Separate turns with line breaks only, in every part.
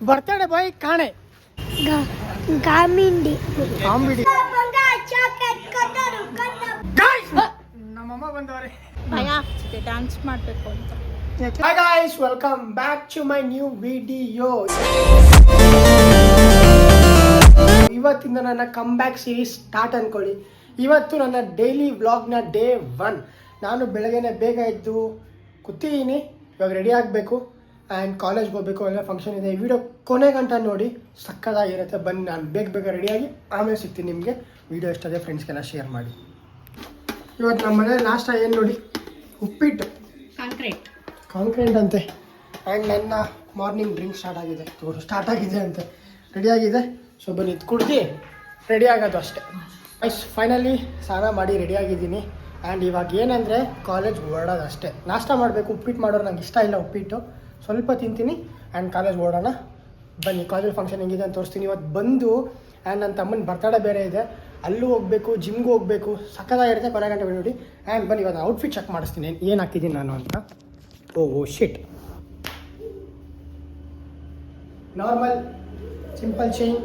Birthday boy ಕಾಣೆ
ಗಾಮಿಂಡಿ
ನಮ್ಮಮ್ಮ ಬಂದವ್ರೆ
ಭಯ ಆಗ್ತಿದೆ ಡ್ಯಾನ್ಸ್ ಮಾಡಬೇಕು ಅಂತ.
Hi guys, welcome back to my new video. ಇವತ್ತಿಂದ ನನ್ನ ಕಮ್ ಬ್ಯಾಕ್ ಸೀರೀಸ್ ಸ್ಟಾರ್ಟ್ ಅನ್ಕೊಳ್ಳಿ. ಇವತ್ತು ನನ್ನ ಡೈಲಿ ವ್ಲಾಗ್ನ ಡೇ 1. ನಾನು ಬೆಳಗ್ಗೆನೆ ಬೇಗ ಎದ್ದು ಕೂತಿದ್ದೀನಿ. ಇವಾಗ ರೆಡಿ ಆಗಬೇಕು ಆ್ಯಂಡ್ ಕಾಲೇಜ್ಗೆ ಹೋಗಬೇಕು. ಎಲ್ಲ ಫಂಕ್ಷನ್ ಇದೆ. ಈ ವಿಡಿಯೋ ಕೊನೆ ಗಂಟ ನೋಡಿ, ಸಕ್ಕದಾಗಿರುತ್ತೆ. ಬನ್ನಿ, ನಾನು ಬೇಗ ರೆಡಿಯಾಗಿ ಆಮೇಲೆ ಸಿಗ್ತೀನಿ ನಿಮಗೆ. ವಿಡಿಯೋ ಎಷ್ಟಾದರೆ ಫ್ರೆಂಡ್ಸ್ಗೆಲ್ಲ ಶೇರ್ ಮಾಡಿ. ಇವತ್ತು ನಮ್ಮ ಮನೇಲಿ ನಾಷ್ಟ ಏನು ನೋಡಿ, ಉಪ್ಪಿಟ್ಟು ಕಾಂಕ್ರೀಟ್ ಅಂತೆ. ಆ್ಯಂಡ್ ನನ್ನ ಮಾರ್ನಿಂಗ್ ಡ್ರಿಂಕ್ ಸ್ಟಾರ್ಟ್ ಆಗಿದೆ ಅಂತೆ, ರೆಡಿಯಾಗಿದೆ. ಸೊ ಬನ್ನಿ, ಇದು ಕುಡ್ದು ರೆಡಿ ಆಗೋದು ಅಷ್ಟೇ. ಫೈನಲಿ ಸ್ನಾನ ಮಾಡಿ ರೆಡಿಯಾಗಿದ್ದೀನಿ. ಆ್ಯಂಡ್ ಇವಾಗ ಏನಂದರೆ ಕಾಲೇಜ್ ಹೊರಡೋದು ಅಷ್ಟೇ. ನಾಷ್ಟ ಮಾಡಬೇಕು. ಉಪ್ಪಿಟ್ಟು ಮಾಡೋರು ನಂಗೆ ಇಷ್ಟ ಇಲ್ಲ. ಉಪ್ಪಿಟ್ಟು ಸ್ವಲ್ಪ ತಿಂತೀನಿ ಆ್ಯಂಡ್ ಕಾಲೇಜ್ ಓಡೋಣ. ಬನ್ನಿ, ಕಾಲೇಜ್ ಫಂಕ್ಷನ್ ಹೆಂಗಿದೆ ಅಂತ ತೋರಿಸ್ತೀನಿ. ಇವತ್ತು ಬಂದು ಆ್ಯಂಡ್ ನನ್ನ ತಮ್ಮನ ಬರ್ತಡೇ ಬೇರೆ ಇದೆ, ಅಲ್ಲೂ ಹೋಗಬೇಕು, ಜಿಮ್ಗೆ ಹೋಗಬೇಕು. ಸಕ್ಕದಾಗಿರುತ್ತೆ. ಕೊನೆ ಗಂಟೆ ನೋಡಿ. ಆ್ಯಂಡ್ ಬನ್ನಿ, ಇವತ್ತು ಔಟ್ಫಿಟ್ ಚೆಕ್ ಮಾಡಿಸ್ತೀನಿ ಏನು ಹಾಕಿದ್ದೀನಿ ನಾನು ಅಂತ. ಓ ಶಿಟ್, ನಾರ್ಮಲ್ ಸಿಂಪಲ್ ಚೈನ್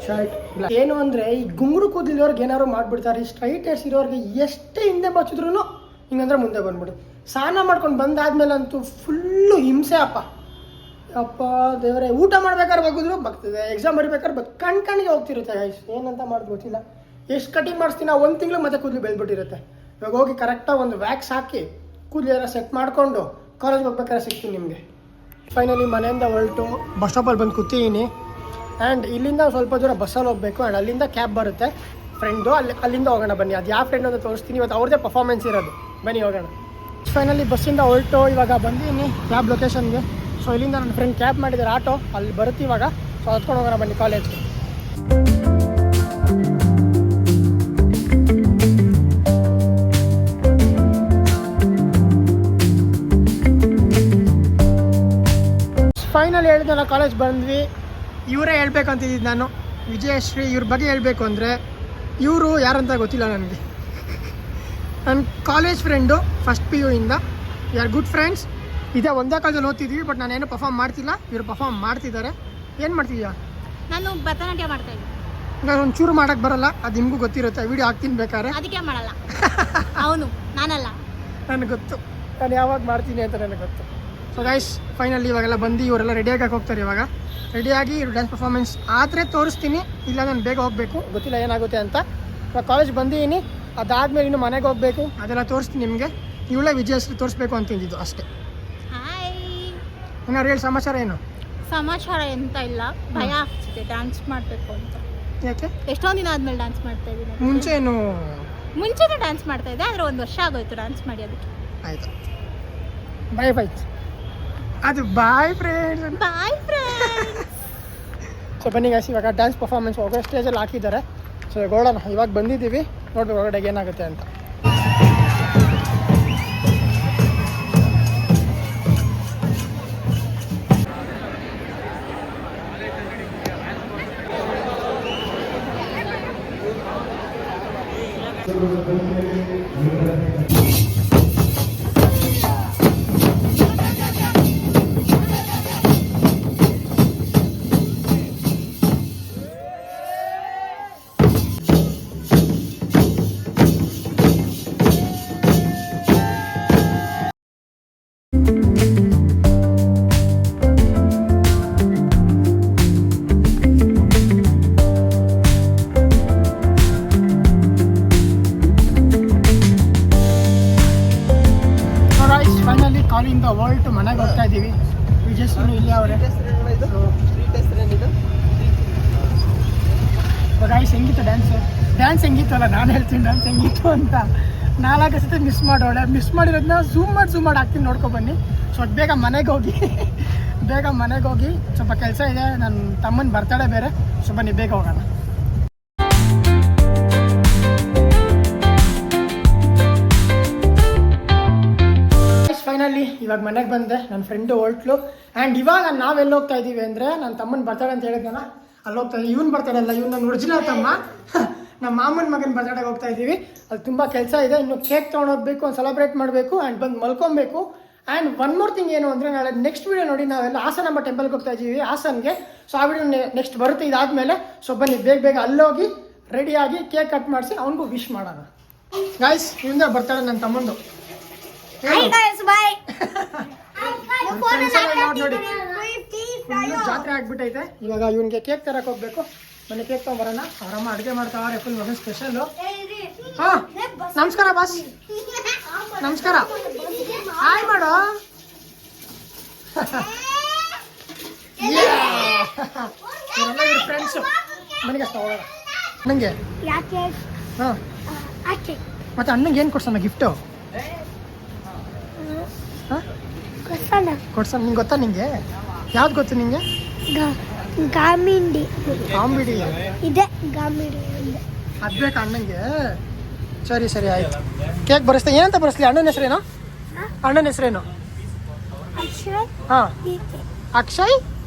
ಶರ್ಟ್. ಏನು ಅಂದರೆ ಈ ಗುಂಗುರು ಕೂದಲಿರೋರ್ಗೆ ಏನಾದ್ರು ಮಾಡಿಬಿಡ್ತಾರೆ. ಸ್ಟ್ರೈಟ್ ಹೇರ್ಸ್ ಇರೋರಿಗೆ ಎಷ್ಟೇ ಹಿಂದೆ ಬಚ್ಚಿದ್ರು ಹಿಂಗಂದ್ರೆ ಮುಂದೆ ಬಂದ್ಬಿಡು. ಸ್ನಾನ ಮಾಡ್ಕೊಂಡು ಬಂದಾದ್ಮೇಲೆ ಅಂತೂ ಫುಲ್ಲು ಹಿಂಸೆ ಅಪ್ಪ ದೇವರೇ. ಊಟ ಮಾಡ್ಬೇಕಾದ್ರೆ ಬಗ್ಗಿದ್ರು ಬಗ್ತದೆ, ಎಕ್ಸಾಮ್ ಬರಿಬೇಕಾದ್ರೆ ಕಣ್ಣಿಗೆ ಹೋಗ್ತಿರುತ್ತೆ ಗೈಸ್. ಏನಂತ ಮಾಡೋದು ಗೊತ್ತಿಲ್ಲ. ಎಷ್ಟು ಕಟಿಂಗ್ ಮಾಡಿಸ್ತೀನಿ, 1 ತಿಂಗಳು ಮತ್ತೆ ಕೂದಲು ಬೆಳೆದ್ಬಿಟ್ಟಿರುತ್ತೆ. ಇವಾಗ ಹೋಗಿ ಕರೆಕ್ಟಾಗಿ ಒಂದು ವ್ಯಾಕ್ಸ್ ಹಾಕಿ ಕೂದಲು ಎಲ್ಲ ಸೆಟ್ ಮಾಡಿಕೊಂಡು ಕಾಲೇಜ್ಗೆ ಹೋಗ್ಬೇಕಾದ್ರೆ ಸಿಗ್ತೀನಿ ನಿಮಗೆ. ಫೈನಲಿ ಮನೆಯಿಂದ ಹೊರಟು ಬಸ್ ಸ್ಟಾಪಲ್ಲಿ ಬಂದು ಕೂತಿದ್ದೀನಿ. ಆ್ಯಂಡ್ ಇಲ್ಲಿಂದ ಸ್ವಲ್ಪ ದೂರ ಬಸ್ಸಲ್ಲಿ ಹೋಗಬೇಕು. ಆ್ಯಂಡ್ ಅಲ್ಲಿಂದ ಕ್ಯಾಬ್ ಬರುತ್ತೆ ಫ್ರೆಂಡು, ಅಲ್ಲಿಂದ ಹೋಗೋಣ. ಬನ್ನಿ, ಅದು ಯಾವ ಫ್ರೆಂಡ್ ಅಂತ ತೋರಿಸ್ತೀನಿ. ಇವತ್ತು ಅವ್ರದ್ದೇ ಪರ್ಫಾರ್ಮೆನ್ಸ್ ಇರೋದು. ಬನ್ನಿ ಹೋಗೋಣ. ಫೈನಲಿ ಬಸ್ಸಿಂದ ಹೊರಟು ಇವಾಗ ಬಂದಿದ್ದೀನಿ ಕ್ಯಾಬ್ ಲೊಕೇಶನ್ಗೆ. ಸೊ ಇಲ್ಲಿಂದ ನನ್ನ ಫ್ರೆಂಡ್ ಕ್ಯಾಬ್ ಮಾಡಿದ್ದಾರೆ, ಆಟೋ ಅಲ್ಲಿ ಬರುತ್ತೆ ಇವಾಗ. ಸೊ ಹತ್ಕೊಂಡು ಹೋಗೋಣ ಬನ್ನಿ ಕಾಲೇಜ್ಗೆ. ಫೈನಲಿ ಹೇಳಿದ್ನಲ್ಲ, ಕಾಲೇಜ್ ಬಂದ್ವಿ. ಇವರೇ ಹೇಳ್ಬೇಕಂತಿದ್ದು ನಾನು, ವಿಜಯಶ್ರೀ. ಇವ್ರ ಬಗ್ಗೆ ಹೇಳಬೇಕು ಅಂದರೆ, ಇವರು ಯಾರಂತ ಗೊತ್ತಿಲ್ಲ ನನಗೆ. ನನ್ನ ಕಾಲೇಜ್ ಫ್ರೆಂಡು, ಫಸ್ಟ್ PU ಇಂದ. We are good friends. ಇದೇ ಒಂದೇ ಕಾಲೇಜಲ್ಲಿ ಓದ್ತಿದ್ವಿ. ಬಟ್ ನಾನೇನು ಪರ್ಫಾರ್ಮ್ ಮಾಡ್ತಿಲ್ಲ, ಇವರು ಪರ್ಫಾರ್ಮ್ ಮಾಡ್ತಿದ್ದಾರೆ. ಏನು ಮಾಡ್ತಿದ್ಯಾ?
ನಾನು ಭರತನಾಟ್ಯ ಮಾಡ್ತಾ ಇದ್ದೀನಿ.
ನಾನು ಒಂಚೂರು ಮಾಡೋಕ್ಕೆ ಬರಲ್ಲ, ಅದು ನಿಮಗೂ ಗೊತ್ತಿರುತ್ತೆ. ವಿಡಿಯೋ ಹಾಕ್ತೀನಿ ಬೇಕಾದ್ರೆ.
ಅದಕ್ಕೆ ಮಾಡಲ್ಲ. ಅವನು ನಾನಲ್ಲ, ನನಗೆ
ಗೊತ್ತು. ನಾನು ಯಾವಾಗ ಮಾಡ್ತೀನಿ ಅಂತ ನನಗೆ ಗೊತ್ತು. ಸೊ ಗೈಸ್, ಫೈನಲಿ ಇವಾಗೆಲ್ಲ ಬಂದು ಇವರೆಲ್ಲ ರೆಡಿಯಾಗಿ ಹೋಗ್ತಾರೆ. ಇವಾಗ ರೆಡಿಯಾಗಿ ಇವ್ರು ಡ್ಯಾನ್ಸ್ ಪರ್ಫಾರ್ಮೆನ್ಸ್ ಆದರೆ ತೋರಿಸ್ತೀನಿ, ಇಲ್ಲ ನಾನು ಬೇಗ ಹೋಗಬೇಕು, ಗೊತ್ತಿಲ್ಲ ಏನಾಗುತ್ತೆ ಅಂತ. ಇವಾಗ ಕಾಲೇಜ್ ಬಂದಿದ್ದೀನಿ. ಅದಾದಮೇಲೆ ಇನ್ನು ಮನೆಗೆ ಹೋಗಬೇಕು, ಅದೆಲ್ಲ ತೋರಿಸ್ತೀನಿ ನಿಮಗೆ. ಇವಳೇ ವಿಜಯಶ್ರೀ ತೋರಿಸ್ಬೇಕು ಅಂತಿದ್ದು ಅಷ್ಟೇ. ಏನಾರು ಹೇಳಿ, ಸಮಾಚಾರ ಏನು?
ಸಮಾಚಾರ ಎಂತ ಇಲ್ಲ, ಭಯ ಆಗ್ತಿದೆ ಡ್ಯಾನ್ಸ್ ಮಾಡಬೇಕು ಅಂತ.
ಯಾಕೆ?
ಎಷ್ಟೊಂದು ದಿನ ಆದ್ಮೇಲೆ ಡ್ಯಾನ್ಸ್ ಮಾಡ್ತಾ ಇದ್ದೀನಿ. ಮುಂಚೆನೂ ಡ್ಯಾನ್ಸ್ ಮಾಡ್ತಾ ಇದ್ದೆ, ಆದರೆ 1 ವರ್ಷ ಆಗೋಯ್ತು ಡ್ಯಾನ್ಸ್ ಮಾಡಿ. ಅದಕ್ಕೆ
ಆಯ್ತು, ಬಾಯ್. ಅದು ಬಾಯ್ ಫ್ರೆಂಡ್ಸ್. ಸೊ ಬನ್ನಿ ಗಾಯ್ಸ್, ಇವಾಗ ಡ್ಯಾನ್ಸ್ ಪರ್ಫಾರ್ಮೆನ್ಸ್ ಹೋಗೋ ಸ್ಟೇಜಲ್ಲಿ ಹಾಕಿದ್ದಾರೆ. ಸೊ ನೋಡೋಣ, ಇವಾಗ ಬಂದಿದ್ದೀವಿ, ನೋಡ್ಬೇಕು ಹೊರಗಡೆಗೆ ಏನಾಗುತ್ತೆ ಅಂತ. ಕಾಲಿಂದ ಹೊರಟು ಮನೆಗೆ ಹೋಗ್ತಾ ಇದ್ದೀವಿ. ವಿಜಯಶ್ರೀನು ಇಲ್ಲಿ ಅವರೇ. ಗಾಯ್ಸ್, ಹೆಂಗಿತ್ತು ಡ್ಯಾನ್ಸ್ ಹೆಂಗಿತ್ತು ಅಲ್ಲ, ನಾನು ಹೇಳ್ತೀನಿ ಡ್ಯಾನ್ಸ್ ಹೆಂಗಿತ್ತು ಅಂತ. 4 ಸತಿ ಮಿಸ್ ಮಾಡಿರೋದನ್ನ ಝೂಮ್ ಮಾಡಿ ಹಾಕ್ತೀನಿ, ನೋಡ್ಕೊಬನ್ನಿ. ಸೊ ಅದು ಬೇಗ ಮನೆಗೆ ಹೋಗಿ ಸ್ವಲ್ಪ ಕೆಲಸ ಇದೆ. ನನ್ನ ತಮ್ಮನ ಬರ್ತಡೇ ಬೇರೆ. ಸೊ ಬನ್ನಿ, ಬೇಗ ಹೋಗೋಣ. ಫೈನಲಿ ಇವಾಗ ಮನೆಗೆ ಬಂದೆ. ನನ್ನ ಫ್ರೆಂಡು ಹೊರಟ್ಲು. ಆ್ಯಂಡ್ ಇವಾಗ ನಾವೆಲ್ಲಿ ಹೋಗ್ತಾ ಇದ್ದೀವಿ ಅಂದರೆ, ನನ್ನ ತಮ್ಮನ ಬರ್ತಡೇ ಅಂತ ಹೇಳಿದ್ನಲ್ಲ, ಅಲ್ಲಿ ಹೋಗ್ತಾ ಇದ್ದೀವಿ. ಇವ್ನು ಬರ್ತಡೇ ಅಲ್ಲ, ಇವ್ನು ನನ್ನ ಒರಿಜಿನಲ್ ತಮ್ಮ. ನಮ್ಮ ಮಾಮನ ಮಗನ ಬರ್ತಡೇಗೆ ಹೋಗ್ತಾ ಇದ್ದೀವಿ. ಅಲ್ಲಿ ತುಂಬ ಕೆಲಸ ಇದೆ. ಇನ್ನು ಕೇಕ್ ತೊಗೊಂಡೋಗ್ಬೇಕು, ಒಂದು ಸೆಲೆಬ್ರೇಟ್ ಮಾಡಬೇಕು ಆ್ಯಂಡ್ ಬಂದು ಮಲ್ಕೊಬೇಕು. ಆ್ಯಂಡ್ ಒನ್ ಮೋರ್ ಥಿಂಗ್ ಏನು ಅಂದರೆ ನಾಳೆ ನೆಕ್ಸ್ಟ್ ವೀಡಿಯೋ ನೋಡಿ ನಾವೆಲ್ಲ ಹಾಸನಾಂಬ ಟೆಂಪಲ್ಗೆ ಹೋಗ್ತಾ ಇದ್ದೀವಿ ಹಾಸನ್ಗೆ. ಸೊ ಆ ವಿಡಿಯೋ ನೆಕ್ಸ್ಟ್ ಬರುತ್ತೆ ಇದಾದಮೇಲೆ. ಸೊ ಬನ್ನಿ ಬೇಗ ಅಲ್ಲೋಗಿ ರೆಡಿಯಾಗಿ ಕೇಕ್ ಕಟ್ ಮಾಡಿಸಿ ಅವನಿಗೂ ವಿಶ್ ಮಾಡೋಣ. ಗಾಯ್ಸ್ ಇವಂದ ಬರ್ತಾಳೆ ನನ್ನ ತಮ್ಮಂದು. ನೋಡಿ ಜಾತ್ರೆ ಆಗ್ಬಿಟ್ಟೈತೆ. ಇವಾಗ ಇವನಿಗೆ ಕೇಕ್ ತರಕ್ಕೆ ಹೋಗ್ಬೇಕು. ಮನೆ ಕೇಕ್ ತಗೊಂಬರೋಣ. ಅವರಮ್ಮ ಅಡುಗೆ ಮಾಡ್ತಾವ್ರೆ ಫುಲ್ ಮಗನ ಸ್ಪೆಷಲು. ಹಾಂ ನಮಸ್ಕಾರ ಬಾಸ್. ನಮಸ್ಕಾರ. ಹಾಯ್ ಮಾಡು. ಇವರೆಲ್ಲ ಇವ್ರ ಫ್ರೆಂಡ್ಸು. ಮನೆಗೆ ಅಷ್ಟು ಹೋಗೋಣ. ನನಗೆ ಹಾಂ ಮತ್ತೆ ಅಣ್ಣಂಗೆ ಏನು ಕೊಡ್ಸೋಣ ಗಿಫ್ಟು? ಹಾಂ ಕೊಡ್ಸೋಣ. ನಿಂಗೆ ಗೊತ್ತಾ? ನಿಂಗೆ ಯಾವ್ದು ಗೊತ್ತು ನಿಂಗೆ?
ಗಾಮಿಂಡಿ
ಕಾಂಬಿಡಿ
ಇದೆ. ಗಾಮಿಡಿ
ಅದು ಬೇಕಾ ಅಣ್ಣಂಗೆ? ಸರಿ ಆಯ್ತು. ಕೇಕ್ ಬರೆಸ್ತಾ ಏನಂತ ಬರೆಸ್ಲಿ? ಅಣ್ಣನ ಹೆಸರೇನು? ಅಣ್ಣನ ಹೆಸರೇನು?
ಅಕ್ಷಯ್
ಹಾಂ
ವಿಕೆ.
ಅಕ್ಷಯ್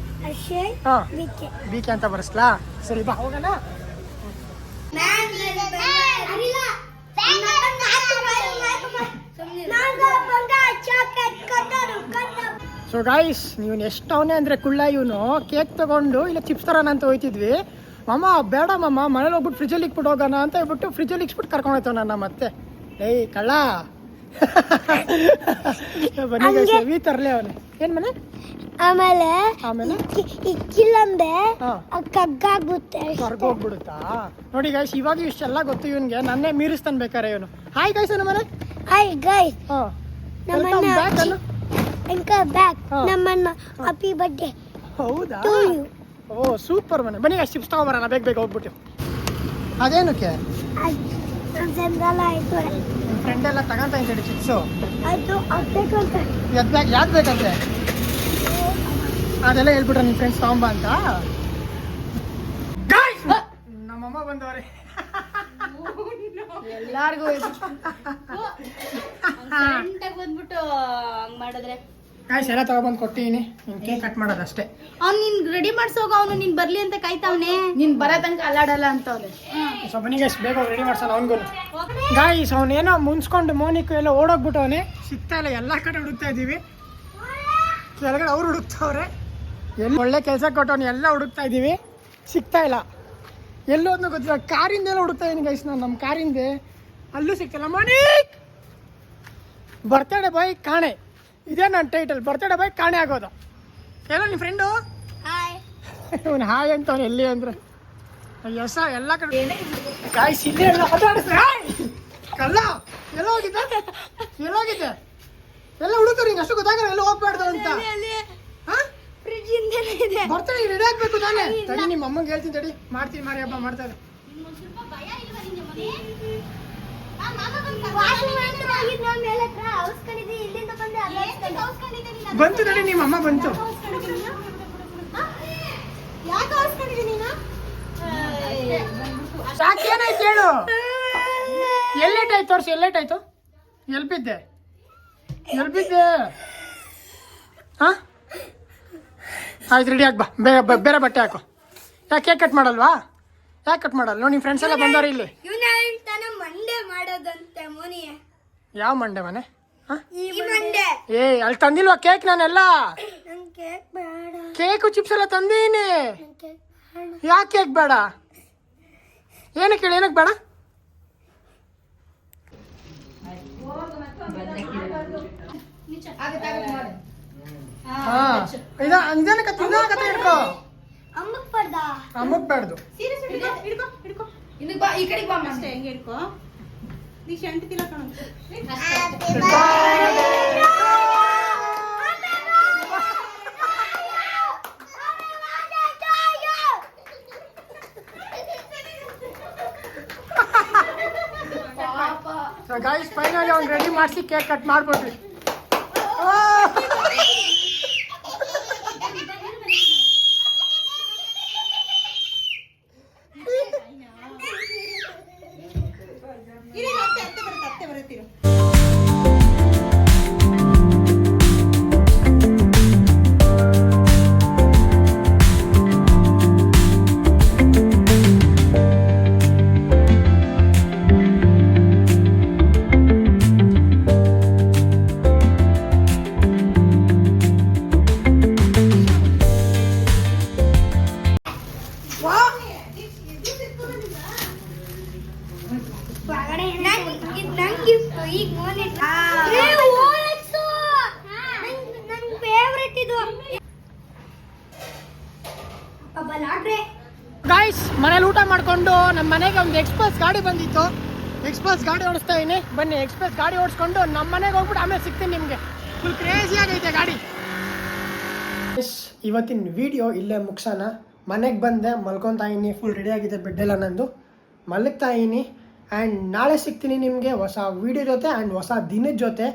ಅಕ್ಷಯ್
ಹಾಂ
ವಿಕೆ.
ಬಿಕೆ ಅಂತ ಬರೆಸ್ಲಾ? ಸರಿ ಬಾ ಹೋಗೋಣ. ಸೊ ಗಾಯ್ಸ್ ನೀವು ಎಷ್ಟು ಅವನೇ ಅಂದರೆ ಕುಳ್ಳ ಇವನು ಕೇಕ್ ತೊಗೊಂಡು ಇಲ್ಲ ಚಿಪ್ಸ್ ತರೋಣ ಅಂತ ಹೋಯ್ತಿದ್ವಿ. ಮಾಮ ಬೇಡ ಮಾಮ ಮನೇಲಿ ಹೋಗ್ಬಿಟ್ಟು ಫ್ರಿಜ್ಜಲ್ಲಿ ಇಕ್ಬಿಟ್ಟು ಹೋಗೋಣ ಅಂತ ಹೇಳ್ಬಿಟ್ಟು ಫ್ರಿಜ್ಜಲ್ಲಿ ಇಕ್ಸ್ಬಿಟ್ಟು ಕರ್ಕೊಂಡು ಹೋಯ್ತವ ನನ್ನ ಮತ್ತೆ. ಏಯ್ ಕಳ್ಳ. ಬನ್ನಿ ಗೈಸ್ ವಿ ತರಲೇ ಅವನು. ಏನು ಮನೆ?
ಆಮೇಲೆ ಇಕ್ಕಿಲ್ಲಂದೆ
ಹಾಂ
ಕಗ್ಗಾಗುತ್ತೆ.
ಕರ್ಗೋಗ್ಬಿಡುತ್ತಾ? ನೋಡಿ ಗೈಸ್ ಇವಾಗ ಇಷ್ಟೆಲ್ಲ ಗೊತ್ತು ಇವನಿಗೆ. ನನ್ನೇ ಮೀರಿಸ್ತಾನೆ ಬೇಕಾರೆ ಇವನು. ಹಾಯ್ ಗೈಸ್ ನಮ್ಮ ಮನೆ.
ಹಾಯ್ ಗೈಸ್
ಹಾಂ
ನಮ್ಮನ್ನ
ಬ್ಯಾಕ್ ಅನ್ನು.
ಬ್ಯಾಕ್
ಹಾ.
ನಮ್ಮನ್ನ ಹ್ಯಾಪಿ ಬರ್ತ್ಡೇ
ಹೌದಾ?
To you.
ಓ ಸೂಪರ್ ಮನೆ. ಬನ್ನಿ ಚಿಪ್ಸ್ ತಗೊಂಬರೋಣ ಬೇಗ ಹೋಗ್ಬಿಟ್ಟು. ಅದೇನಕ್ಕೆ?
ಅದೆಲ್ಲ ಆಯ್ತು.
ಫ್ರೆಂಡ್ ಎಲ್ಲ ತಗೊಂತ ಇದ್ದೀರಿ ಚಿಪ್ಸು.
ಅದು ಆಗ್ಬೇಕು ಅಂತ
ಯಾವ್ದು ಬೇಕಂತೆ ಅದೆಲ್ಲ ಹೇಳ್ಬಿಟ್ರೆ ನಿಮ್ಮ ಫ್ರೆಂಡ್ಸ್ ತಗೊಂಬ ಅಂತ. ನಮ್ಮಮ್ಮ ಬಂದವ್ರೆ.
ಎಲ್ಲಾರ್ಗು ಬಂದ್ಬಿಟ್ಟು ಹಂಗ್ ಮಾಡಿದ್ರೆ
ಕಾಯ್ಸ್ ಎಲ್ಲ ತಗೊಬಂದು ಕೊಟ್ಟಿನಿ. ನಿನ್ ಕೇಕ್ ಕಟ್ ಮಾಡೋದಷ್ಟೇ.
ಅವ್ನು ನಿನ್ ರೆಡಿ ಮಾಡ್ಸೋಗ. ಅವನು ನೀನ್ ಬರ್ಲಿ ಅಂತ ಕಾಯ್ತಾವ್ನೆ. ನೀನ್ ಬರೋ ತನಕ ಅಲ್ಲಾಡಲ್ಲ ಅಂತವ್ರೆ.
ಸೊ ಬನ್ನಿ ಗೈಸ್ ಬೇಗ ರೆಡಿ ಮಾಡ್ಸೋಣ ಅವನಿಗೂ. ಗಾಯ್ಸ್ ಅವನೇನೋ ಮುನ್ಸ್ಕೊಂಡು ಮೋನಿಕು ಎಲ್ಲ ಓಡೋಗ್ಬಿಟ್ಟವನೆ. ಸಿಗ್ತಾ ಇಲ್ಲ. ಎಲ್ಲ ಕಡೆ ಹುಡುಕ್ತಾ ಇದ್ದೀವಿ. ಕೆಳಗಡೆ ಅವ್ರು ಹುಡುಕ್ತವ್ರೆ. ಎಲ್ಲಿ ಒಳ್ಳೆ ಕೆಲಸ ಕೊಟ್ಟವನು ಎಲ್ಲ ಹುಡುಕ್ತಾ ಇದ್ದೀವಿ. ಸಿಗ್ತಾ ಇಲ್ಲ. ಎಲ್ಲೋದ್ನೂ ಗೊತ್ತಿಲ್ಲ. ಕಾರಿಂದೆಲ್ಲ ಹುಡುಕ್ತಾ ಇದ್ದೀನಿ ಗೈಸ್ ನಾನು. ನಮ್ಮ ಕಾರಿಂದೆ ಅಲ್ಲೂ ಸಿಗ್ತಿಲ್ಲ. ಮೋನಿಕ್ ಬರ್ತಡೇ ಬಾಯ್ ಕಾಣೆ. ಇದೇ ನನ್ನ ಟೈಟಲ್, ಬರ್ತಡೇ ಬಾಯ್ ಕಾಣೆ ಆಗೋದು. ಏನೋ ನಿಮ್ಮ ಫ್ರೆಂಡು
ಹಾಯ್
ಇವನು ಹಾಯ್ ಅಂತವನು. ಎಲ್ಲಿ ಅಂದರೆ ಎಸ ಎಲ್ಲ ಕಡೆ ಗಾಯ್ಸ್ ಇಲ್ಲೇ ಎಲ್ಲ ಮಾತಾಡಿಸ್ರೆ. ಕಲ್ಲ ಎಲ್ಲೋಗಿದ್ದೆ ಎಲ್ಲ ಹುಡುಕರು ಹಿಂಗೆ ಅಷ್ಟು ಗೊತ್ತಾಗ ಎಲ್ಲ ಹೋಗ್ಬಾರ್ದು ಅಂತ.
ಫ್ರಿಡ್ಜ್ ಹಿಂದೆನೇ ಇದೆ.
ಬರ್ತಡೇ ರೆಡಿ ಆಗ್ಬೇಕು ತಾನೇ. ತಡಿ ನಿಮ್ಮ ಅಮ್ಮಂಗೆ ಹೇಳ್ತೀನಿ ತಡಿ. ಮಾಡ್ತೀನಿ ಮಾರಿ ಹಬ್ಬ ಮಾಡ್ತಾರೆ. ಬಂತು ತಡಿ ನಿಮ್ಮ ಅಮ್ಮ ಬಂತು. ಸಾಕೇನಾಯ್ತು ಹೇಳು. ಎಲ್ಲೇಟಾಯ್ತು ತೋರಿಸಿ. ಎಲ್ಲೇಟಾಯ್ತು? ಎಲ್ಲಿ ಬಿದ್ದೆ? ಹಾಂ ಆಯ್ತು ರೆಡಿ ಆಗಿ ಬಾ. ಬೇರೆ ಬಟ್ಟೆ ಹಾಕು. ಯಾಕೆ ಕೇಕ್ ಕಟ್ ಮಾಡಲ್ವಾ? ಯಾಕೆ ಕಟ್ ಮಾಡಲ್ಲ? ನೋಡಿ ನಿಮ್ಮ ಫ್ರೆಂಡ್ಸ್ ಎಲ್ಲ ಬಂದವ್ರೆ ಇಲ್ಲಿ.
ಮಂಡೆ ಮಾಡೋದಂತೆ ಮೋನಿ.
ಯಾವ ಮಂಡೆ ಮನೆ? ಹಾಂ
ಈ ಮಂಡೆ.
ಏ ಅಲ್ಲಿ ತಂದಿಲ್ವಾ ಕೇಕ್? ನಾನೆಲ್ಲ
ನನ್ ಕೇಕ್ ಬೇಡ.
ಕೇಕು ಚಿಪ್ಸ್ ಎಲ್ಲ ತಂದೀನಿ.
ನನ್ ಕೇಕ್ ಬೇಡ.
ಯಾಕೆ ಕೇಕ್ ಬೇಡ? ಏನಕ್ಕೆ ಹೇಳಿ? ಏನಕ್ಕೆ ಬೇಡ? ಹಾಂ ಇದೇನಕ್ಕೆ ತಿನ್ನಕತ್ತೆ ಹಿಡ್ಕೊ.
ಅಮ್ಮಕ್ ಬರ್ದ.
ಅಮ್ಮಕ್ ಬೇಡ್ದು.
ಈ ಕಡೆಗೆ ಬಾ ಅಷ್ಟೇ. ಹೆಂಗೆ ಹಿಡ್ಕೊ. ನೀ ಶಂಟಿ ತಿಲ್ಲ ಕಣ.
ಸೊ ಗೈಸ್ ಫೈನಲಿ ಅವ್ನು ರೆಡಿ ಮಾಡಿಸಿ ಕೇಕ್ ಕಟ್ ಮಾಡ್ಕೊಟ್ರಿ.
ಅತ್ತೆ ಬರುತ್ತೀರ.
ಲಾಟ್ರಿ
ಗಾಯ್ಸ್ ಮನೇಲಿ ಊಟ ಮಾಡಿಕೊಂಡು ನಮ್ಮ ಮನೆಗೆ ಒಂದು ಎಕ್ಸ್ಪ್ರೆಸ್ ಗಾಡಿ ಬಂದಿತ್ತು. ಎಕ್ಸ್ಪ್ರೆಸ್ ಗಾಡಿ ಓಡಿಸ್ತಾ ಇದೀನಿ, ಬನ್ನಿ ಎಕ್ಸ್ಪ್ರೆಸ್ ಗಾಡಿ ಓಡಿಸ್ಕೊಂಡು ನಮ್ಮ ಮನೆಗೆ ಹೋಗ್ಬಿಟ್ಟು ಆಮೇಲೆ ಸಿಗ್ತೀನಿ ನಿಮಗೆ. ಫುಲ್ ಕ್ರೇಜಿ ಆಗೈತೆ ಗಾಡಿ. ಇವತ್ತಿನ ವಿಡಿಯೋ ಇಲ್ಲೇ ಮುಗ್ಸೋಣ. ಮನೆಗೆ ಬಂದೆ, ಮಲ್ಕೊತಾ ಇದೀನಿ, ಫುಲ್ ರೆಡಿ ಆಗಿದೆ ಬೆಡ್ಡೆಲ್ಲ ನಂದು, ಮಲಗ್ತಾ ಇದೀನಿ. ಆ್ಯಂಡ್ ನಾಳೆ ಸಿಗ್ತೀನಿ ನಿಮಗೆ ಹೊಸ ವೀಡಿಯೋ ಜೊತೆ ಆ್ಯಂಡ್ ಹೊಸ ದಿನದ ಜೊತೆ.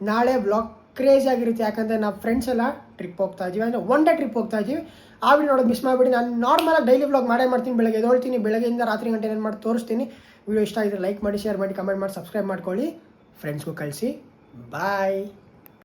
ನಾಳೆ ವ್ಲಾಗ್ ಕ್ರೇಜಿ ಆಗಿರುತ್ತೆ, ಯಾಕಂದರೆ ನಾವು ಫ್ರೆಂಡ್ಸ್ ಎಲ್ಲ ಟ್ರಿಪ್ ಹೋಗ್ತಾ ಇದ್ದೀವಿ, ಅಂದರೆ ಒನ್ ಡೇ ಟ್ರಿಪ್ ಹೋಗ್ತಾ ಇದ್ದೀವಿ. ಆ ವಿಡಿಯೋ ನೋಡೋದು ಮಿಸ್ ಮಾಡಿಬಿಡಿ. ನಾನು ನಾರ್ಮಲಾಗಿ ಡೈಲಿ ವ್ಲಾಗ್ ಮಾಡ್ತೀನಿ. ಬೆಳಗ್ಗೆ ಎದ್ದೇಳ್ತೀನಿ, ಬೆಳಗ್ಗೆಯಿಂದ ರಾತ್ರಿ ಗಂಟೆ ಏನು ಮಾಡಿ ತೋರಿಸ್ತೀನಿ. ವಿಡಿಯೋ ಇಷ್ಟ ಆಗಿದ್ರೆ ಲೈಕ್ ಮಾಡಿ, ಶೇರ್ ಮಾಡಿ, ಕಮೆಂಟ್ ಮಾಡಿ, ಸಬ್ಸ್ಕ್ರೈಬ್ ಮಾಡ್ಕೊಳ್ಳಿ, ಫ್ರೆಂಡ್ಸ್ಗೂ ಕಳಿಸಿ. ಬಾಯ್.